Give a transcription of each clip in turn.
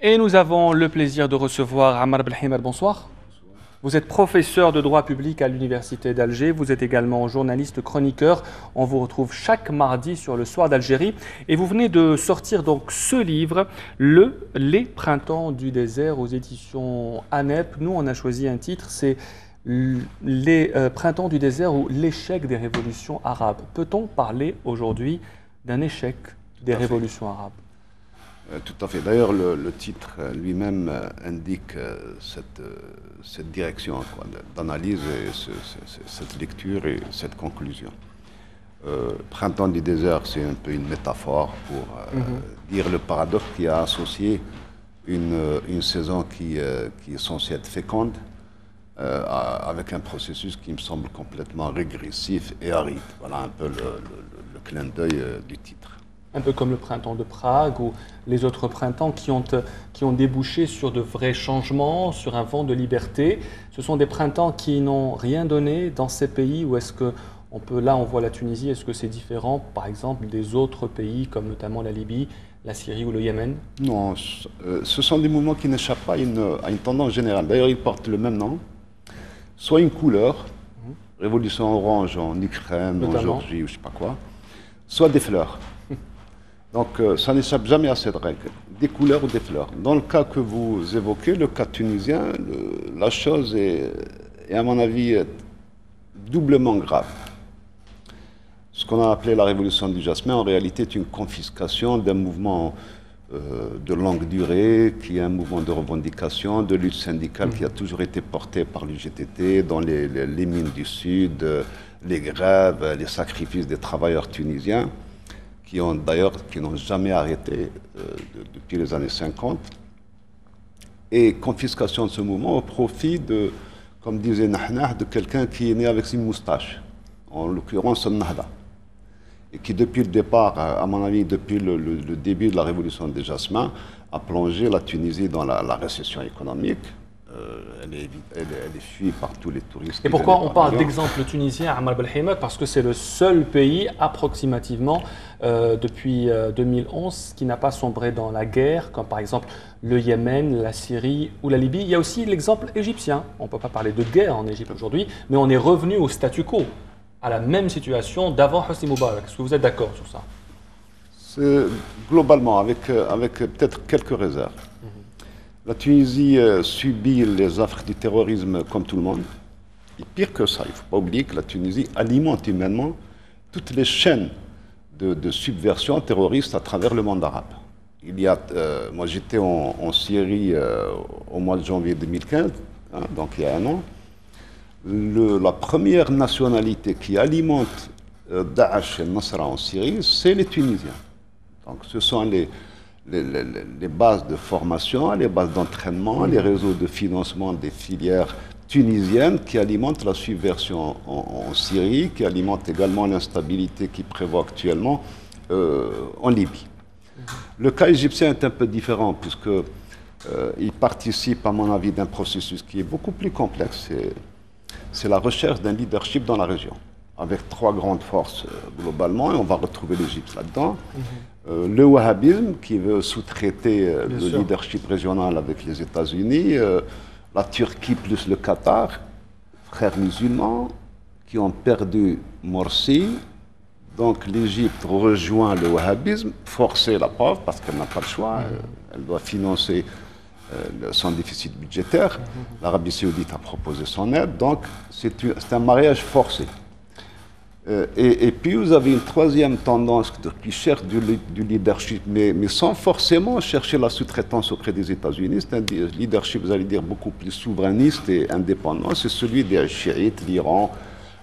Et nous avons le plaisir de recevoir Ammar Belhimer. Bonsoir. Vous êtes professeur de droit public à l'Université d'Alger. Vous êtes également journaliste chroniqueur. On vous retrouve chaque mardi sur le Soir d'Algérie. Et vous venez de sortir donc ce livre, Les Printemps du désert, aux éditions ANEP. Nous, on a choisi un titre, c'est Les Printemps du désert ou l'échec des révolutions arabes. Peut-on parler aujourd'hui d'un échec des révolutions arabes? Tout à fait. D'ailleurs, le titre lui-même indique cette direction d'analyse, et cette lecture et cette conclusion. Printemps du désert, c'est un peu une métaphore pour dire le paradoxe qui a associé une saison qui est censée être féconde avec un processus qui me semble complètement régressif et aride. Voilà un peu le clin d'œil du titre. Un peu comme le printemps de Prague ou les autres printemps qui ont débouché sur de vrais changements, sur un vent de liberté. Ce sont des printemps qui n'ont rien donné dans ces pays, ou est-ce que là on voit la Tunisie, est-ce que c'est différent par exemple des autres pays comme notamment la Libye, la Syrie ou le Yémen? Non, ce sont des mouvements qui n'échappent pas à une tendance générale. D'ailleurs, ils portent le même nom, soit une couleur, révolution orange en Ukraine, en Géorgie ou je ne sais pas quoi, soit des fleurs. Donc, ça n'échappe jamais à cette règle, des couleurs ou des fleurs. Dans le cas que vous évoquez, le cas tunisien, la chose est, à mon avis, doublement grave. Ce qu'on a appelé la révolution du jasmin, en réalité, est une confiscation d'un mouvement de longue durée, qui est un mouvement de revendication, de lutte syndicale qui a toujours été porté par l'UGTT dans les mines du Sud, les grèves, les sacrifices des travailleurs tunisiens, qui n'ont jamais arrêté depuis les années 50, et confiscation de ce mouvement au profit de, comme disait Nahnah, de quelqu'un qui est né avec une moustache, en l'occurrence Nahda, et qui depuis le départ, à mon avis, depuis le début de la révolution des jasmins, a plongé la Tunisie dans la récession économique. Elle est fuie par tous les touristes. Et pourquoi on parle d'exemple tunisien, Ammar Belhimer? Parce que c'est le seul pays, approximativement, depuis 2011, qui n'a pas sombré dans la guerre, comme par exemple le Yémen, la Syrie ou la Libye. Il y a aussi l'exemple égyptien. On ne peut pas parler de guerre en Égypte aujourd'hui, mais on est revenu au statu quo, à la même situation d'avant Hosni Moubarak. Est-ce que vous êtes d'accord sur ça? Globalement, avec peut-être quelques réserves. La Tunisie subit les affres du terrorisme comme tout le monde. Et pire que ça, il ne faut pas oublier que la Tunisie alimente humainement toutes les chaînes de subversion terroriste à travers le monde arabe. Moi j'étais en Syrie au mois de janvier 2015, donc il y a un an. La première nationalité qui alimente Daesh et Nasra en Syrie, c'est les Tunisiens. Donc ce sont les bases de formation, les bases d'entraînement, les réseaux de financement des filières tunisiennes qui alimentent la subversion en Syrie, qui alimentent également l'instabilité qui prévaut actuellement en Libye. Le cas égyptien est un peu différent puisqu'il participe, à mon avis, d'un processus qui est beaucoup plus complexe. C'est la recherche d'un leadership dans la région, avec trois grandes forces globalement, et on va retrouver l'Égypte là-dedans. Le wahhabisme, qui veut sous-traiter le leadership régional avec les États-Unis, la Turquie plus le Qatar, frères musulmans, qui ont perdu Morsi. Donc l'Égypte rejoint le wahhabisme, forcée la pauvre, parce qu'elle n'a pas le choix, elle doit financer son déficit budgétaire. L'Arabie saoudite a proposé son aide, donc c'est un mariage forcé. Et puis vous avez une troisième tendance qui cherche du leadership, mais sans forcément chercher la sous-traitance auprès des États-Unis. C'est un leadership, vous allez dire, beaucoup plus souverainiste et indépendant. C'est celui des chiites, l'Iran,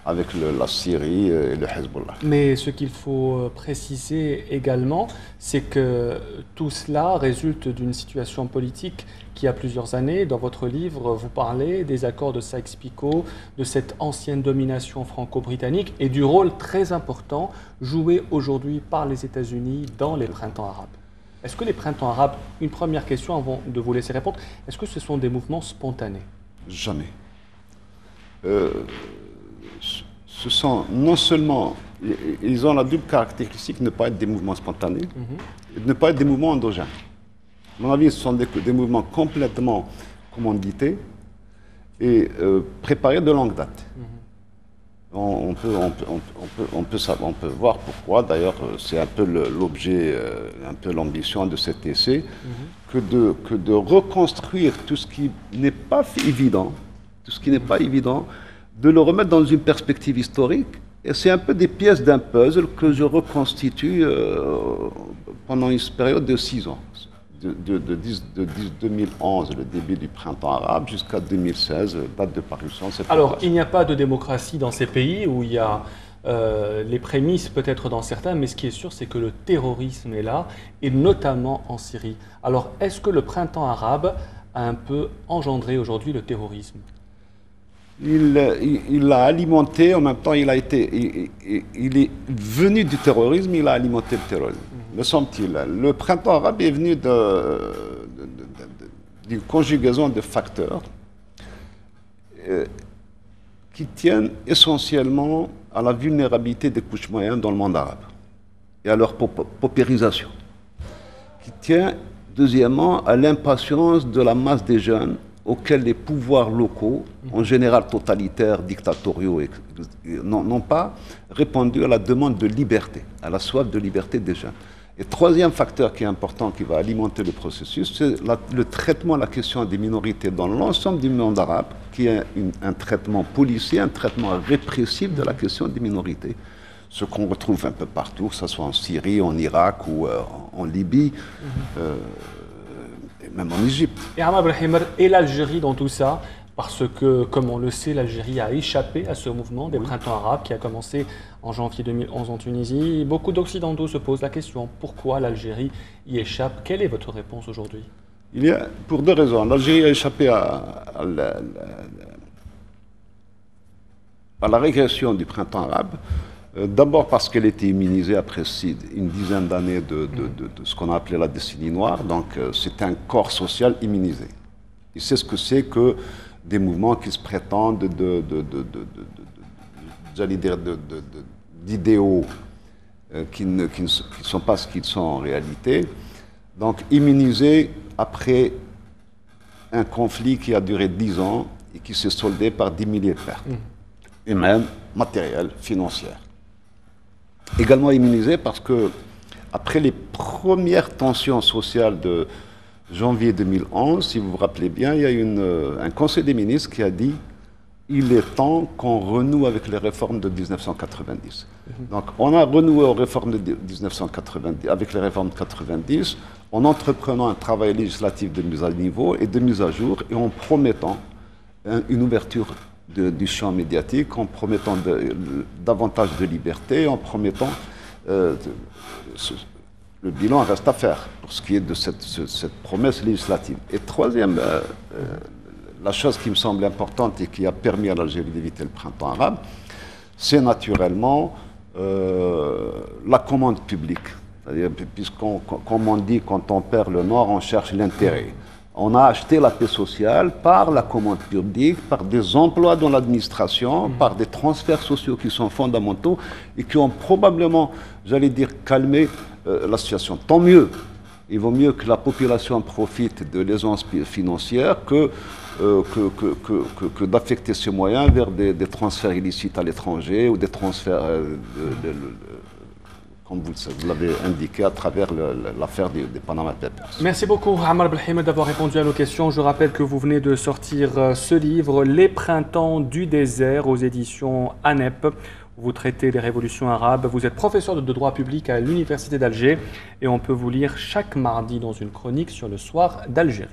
avec la Syrie et le Hezbollah. Mais ce qu'il faut préciser également, c'est que tout cela résulte d'une situation politique qui a plusieurs années. Dans votre livre, vous parlez des accords de Sykes-Picot, de cette ancienne domination franco-britannique et du rôle très important joué aujourd'hui par les États-Unis dans les printemps arabes. Est-ce que les printemps arabes, une première question avant de vous laisser répondre, est-ce que ce sont des mouvements spontanés? Jamais. Ce sont non seulement, ils ont la double caractéristique de ne pas être des mouvements spontanés, et de ne pas être des mouvements endogènes. À mon avis, ce sont des mouvements complètement commandités et préparés de longue date. On peut voir pourquoi. D'ailleurs, c'est un peu l'objet, un peu l'ambition de cet essai, que de reconstruire tout ce qui n'est pas évident, de le remettre dans une perspective historique. Et c'est un peu des pièces d'un puzzle que je reconstitue pendant une période de 6 ans. De 2011, le début du printemps arabe, jusqu'à 2016, date de parution. Alors, il n'y a pas de démocratie dans ces pays où il y a les prémices peut-être dans certains, mais ce qui est sûr, c'est que le terrorisme est là, et notamment en Syrie. Alors, est-ce que le printemps arabe a un peu engendré aujourd'hui le terrorisme? Il l'a alimenté, en même temps, il est venu du terrorisme, il a alimenté le terrorisme, me semble-t-il. Le printemps arabe est venu d'une conjugaison de facteurs qui tiennent essentiellement à la vulnérabilité des couches moyennes dans le monde arabe et à leur paupérisation, qui tient deuxièmement à l'impatience de la masse des jeunes auxquels les pouvoirs locaux, en général totalitaires, dictatoriaux, n'ont pas répondu à la demande de liberté, à la soif de liberté des jeunes. Et troisième facteur qui est important, qui va alimenter le processus, c'est le traitement de la question des minorités dans l'ensemble du monde arabe, qui est un traitement policier, un traitement répressif de la question des minorités. Ce qu'on retrouve un peu partout, que ce soit en Syrie, en Irak ou en Libye. Même en Égypte. Et Ammar Belhimer et l'Algérie dans tout ça, parce que, comme on le sait, l'Algérie a échappé à ce mouvement des printemps arabes qui a commencé en janvier 2011 en Tunisie. Beaucoup d'Occidentaux se posent la question, pourquoi l'Algérie y échappe? Quelle est votre réponse aujourd'hui? Il y a, pour deux raisons. L'Algérie a échappé à la régression du printemps arabe. D'abord parce qu'elle était immunisée après une dizaine d'années de ce qu'on a appelé la décennie noire. Donc c'est un corps social immunisé. Il sait ce que c'est que des mouvements qui se prétendent d'idéaux qui ne sont pas ce qu'ils sont en réalité. Donc immunisé après un conflit qui a duré 10 ans et qui s'est soldé par 10 milliers de pertes, humaines, matérielles, financières. Également immunisé parce que, après les premières tensions sociales de janvier 2011, si vous vous rappelez bien, il y a eu un conseil des ministres qui a dit il est temps qu'on renoue avec les réformes de 1990. Donc, on a renoué aux réformes de 1990, avec les réformes de 90, en entreprenant un travail législatif de mise à niveau et de mise à jour, et en promettant une ouverture du champ médiatique, en promettant davantage de liberté, en promettant... le bilan reste à faire pour ce qui est de cette promesse législative. Et troisième, la chose qui me semble importante et qui a permis à l'Algérie d'éviter le printemps arabe, c'est naturellement la commande publique. C'est-à-dire, comme on dit, quand on perd le nord, on cherche l'intérêt. On a acheté la paix sociale par la commande publique, par des emplois dans l'administration, par des transferts sociaux qui sont fondamentaux et qui ont probablement, j'allais dire, calmé la situation. Tant mieux. Il vaut mieux que la population profite de l'aisance financière que d'affecter ces moyens vers des transferts illicites à l'étranger ou des transferts, comme vous l'avez indiqué, à travers l'affaire des Panama Papers. Merci beaucoup, Ammar Belhimer, d'avoir répondu à nos questions. Je rappelle que vous venez de sortir ce livre, Les Printemps du désert, aux éditions ANEP. Vous traitez des révolutions arabes. Vous êtes professeur de droit public à l'Université d'Alger et on peut vous lire chaque mardi dans une chronique sur le soir d'Algérie.